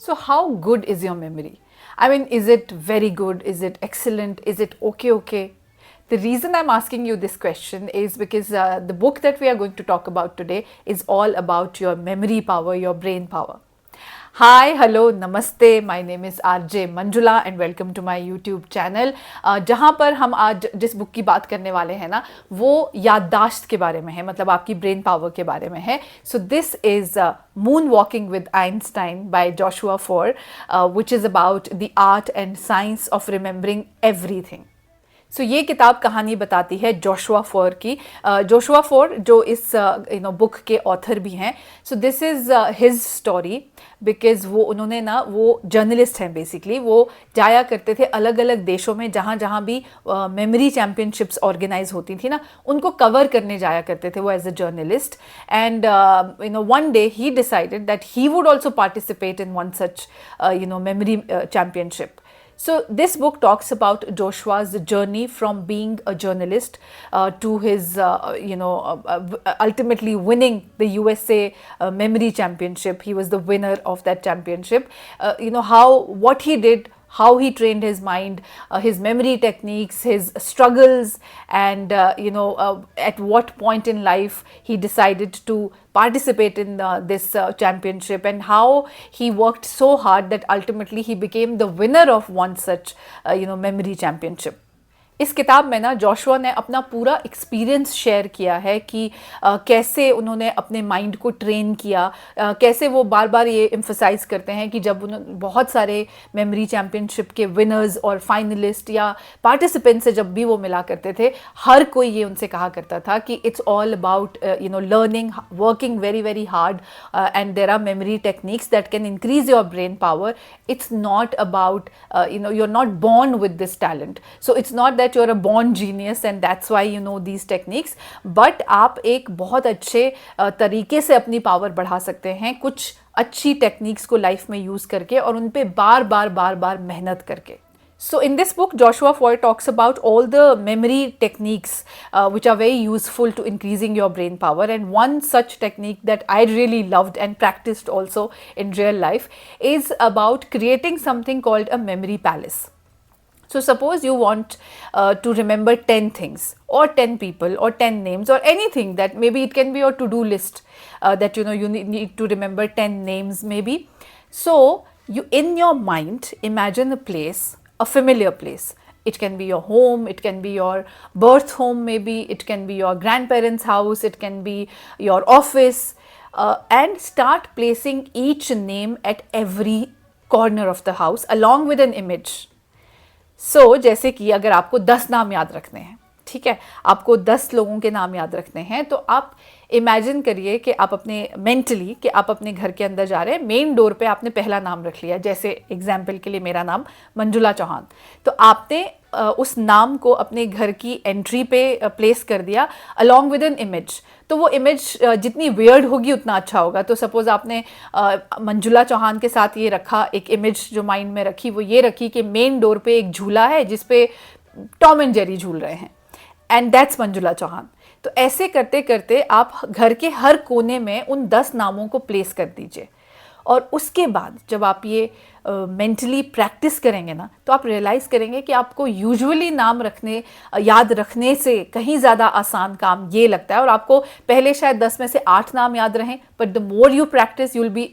So, how good is your memory? I mean, is it very good? Is it excellent? Is it okay? The reason I'm asking you this question is because the book that we are going to talk about today is all about your memory power, your brain power. Hi, hello, namaste. My name is RJ Manjula and welcome to my YouTube channel. जहाँ पर हम आज जिस book की बात करने वाले हैं ना, वो याददाश्त के बारे में है, मतलब आपकी ब्रेन पावर के बारे में है. So this is Moonwalking with Einstein by Joshua Foer, which is about the art and science of remembering everything. सो ये किताब कहानी बताती है जोशुआ फोर की. जोशुआ फोर जो इस बुक के ऑथर भी हैं. So this is his story because उन्होंने ना वो जर्नलिस्ट हैं बेसिकली. वो जाया करते थे अलग अलग देशों में जहाँ जहाँ भी मेमोरी चैम्पियनशिप्स ऑर्गेनाइज होती थी ना, उनको कवर करने जाया करते थे वो as a journalist. And one day he decided that he would also participate in one such memory championship. So this book talks about Joshua's journey from being a journalist to his, ultimately winning the USA Memory Championship. He was the winner of that championship. What he did, how he trained his mind, his memory techniques, his struggles, and at what point in life he decided to participate in this championship, and how he worked so hard that ultimately he became the winner of one such memory championship. इस किताब में ना Joshua ने अपना पूरा experience share किया है कि कैसे उन्होंने अपने माइंड को ट्रेन किया. कैसे वो बार बार ये एम्फसाइज करते हैं कि जब उन्होंने बहुत सारे मेमोरी चैम्पियनशिप के विनर्स और फाइनलिस्ट या पार्टिसिपेंट से जब भी वो मिला करते थे, हर कोई ये उनसे कहा करता था कि it's all about learning, working very very hard, and there are memory techniques that can increase your brain power. It's not about you are not born with this talent, so it's not that you're a born genius and that's why you know these techniques, but आप एक बहुत अच्छे तरीके से अपनी power बढ़ा सकते हैं कुछ अच्छी टेक्निक्स को लाइफ में यूज़ करके और उन पे बार बार मेहनत करके. So in this book, Joshua Foer talks about all the memory techniques which are very useful to increasing your brain power, and one such technique that I really loved and practiced also in real life is about creating something called a memory palace. So suppose you want to remember 10 things or 10 people or 10 names or anything, that maybe it can be your to-do list, that you need to remember 10 names maybe. So you in your mind imagine a place, a familiar place. It can be your home, it can be your birth home maybe, it can be your grandparents' house, it can be your office, and start placing each name at every corner of the house along with an image. सो जैसे कि अगर आपको 10 नाम याद रखने हैं, ठीक है, आपको 10 लोगों के नाम याद रखने हैं, तो आप इमेजिन करिए कि आप अपने मेंटली कि आप अपने घर के अंदर जा रहे हैं, मेन डोर पे आपने पहला नाम रख लिया. जैसे एग्जाम्पल के लिए मेरा नाम मंजुला चौहान, तो आपने उस नाम को अपने घर की एंट्री पे प्लेस कर दिया अलॉन्ग विद एन इमेज. तो वो इमेज जितनी वियर्ड होगी उतना अच्छा होगा. तो सपोज आपने मंजुला चौहान के साथ ये रखा, एक इमेज जो माइंड में रखी वो ये रखी कि मेन डोर पे एक झूला है जिस पे टॉम एंड जेरी झूल रहे हैं, एंड दैट्स मंजुला चौहान. तो ऐसे करते करते आप घर के हर कोने में उन 10 नामों को प्लेस कर दीजिए, और उसके बाद जब आप ये मेंटली प्रैक्टिस करेंगे ना, तो आप रियलाइज़ करेंगे कि आपको यूजुअली नाम याद रखने से कहीं ज़्यादा आसान काम ये लगता है. और आपको पहले शायद 10 में से 8 नाम याद रहें, but the more you practise you will be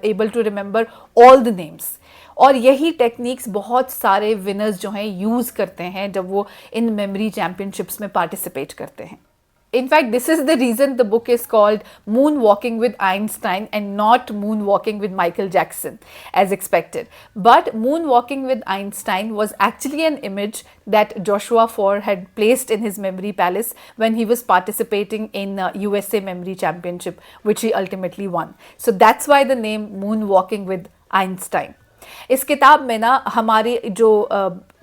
able to remember all the names. और यही टेक्निक्स बहुत सारे विनर्स जो हैं यूज़ करते हैं जब वो इन मेमोरी चैम्पियनशिप्स में पार्टिसिपेट करते हैं. In fact, this is the reason the book is called Moonwalking with Einstein and not Moonwalking with Michael Jackson as expected. But Moonwalking with Einstein was actually an image that Joshua Foer had placed in his memory palace when he was participating in USA Memory Championship, which he ultimately won. So that's why the name Moonwalking with Einstein. इस किताब में ना हमारी जो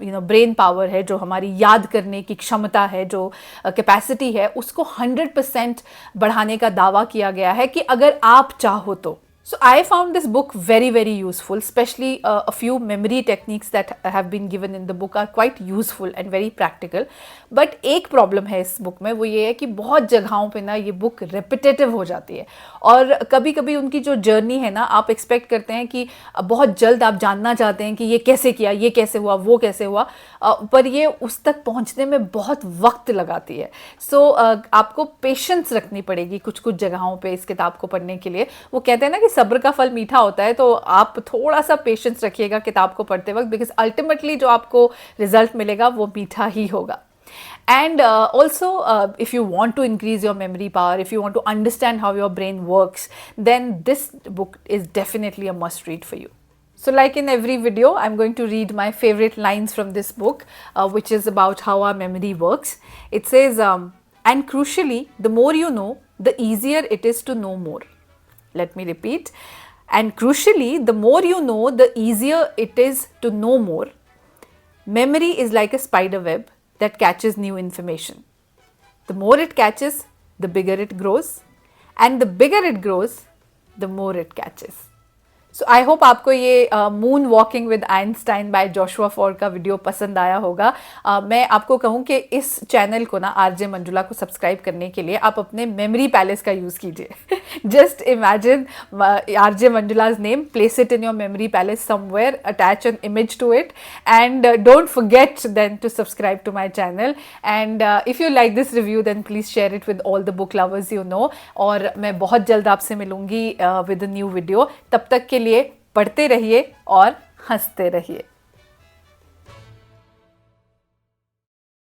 brain power है, जो हमारी याद करने की क्षमता है, जो कैपेसिटी है, उसको 100% बढ़ाने का दावा किया गया है कि अगर आप चाहो तो. So I found this book very, very useful, especially a few memory techniques that have been given in the book are quite useful and very practical. But एक problem है इस book में, वो ये है कि बहुत जगहों पे ना ये book repetitive हो जाती है और कभी कभी उनकी जो journey है ना, आप expect करते हैं कि बहुत जल्द आप जानना चाहते हैं कि ये कैसे किया, ये कैसे हुआ, वो कैसे हुआ, पर ये उस तक पहुंचने में बहुत वक्त लगाती है. So आपको patience रखनी पड़ेगी कुछ कुछ जगहों पे इस किताब को पढ़ने के लिए. वो कहते हैं ना कि सब्र का फल मीठा होता है, तो आप थोड़ा सा पेशेंस रखिएगा किताब को पढ़ते वक्त, बिकॉज अल्टीमेटली जो आपको रिजल्ट मिलेगा वो मीठा ही होगा. And also, if you want to increase your memory power, if you want to understand how your brain works, then this book is definitely a must read for you. So like in every video, I'm going to read my favorite lines from this book, which is about how our memory works. It says, and crucially, the more you know, the easier it is to know more. Let me repeat. And crucially, the more you know, the easier it is to know more. Memory is like a spider web that catches new information. The more it catches, the bigger it grows. And the bigger it grows, the more it catches. So I hope आपको ये moon walking with Einstein by Joshua Foer का video पसंद आया होगा. मैं आपको कहूँ कि इस चैनल को ना आरजे मंजुला को सब्सक्राइब करने के लिए आप अपने मेमोरी पैलेस का यूज़ कीजिए. Just imagine RJ Manjula's name, place it in your memory palace somewhere, attach an image to it, and don't forget then to subscribe to my channel. And if you like this review then please share it with all the book lovers you know. और मैं बहुत जल्द आपसे मिलूंगी with a new video. तब तक के लिए पढ़ते रहिए और हंसते रहिए.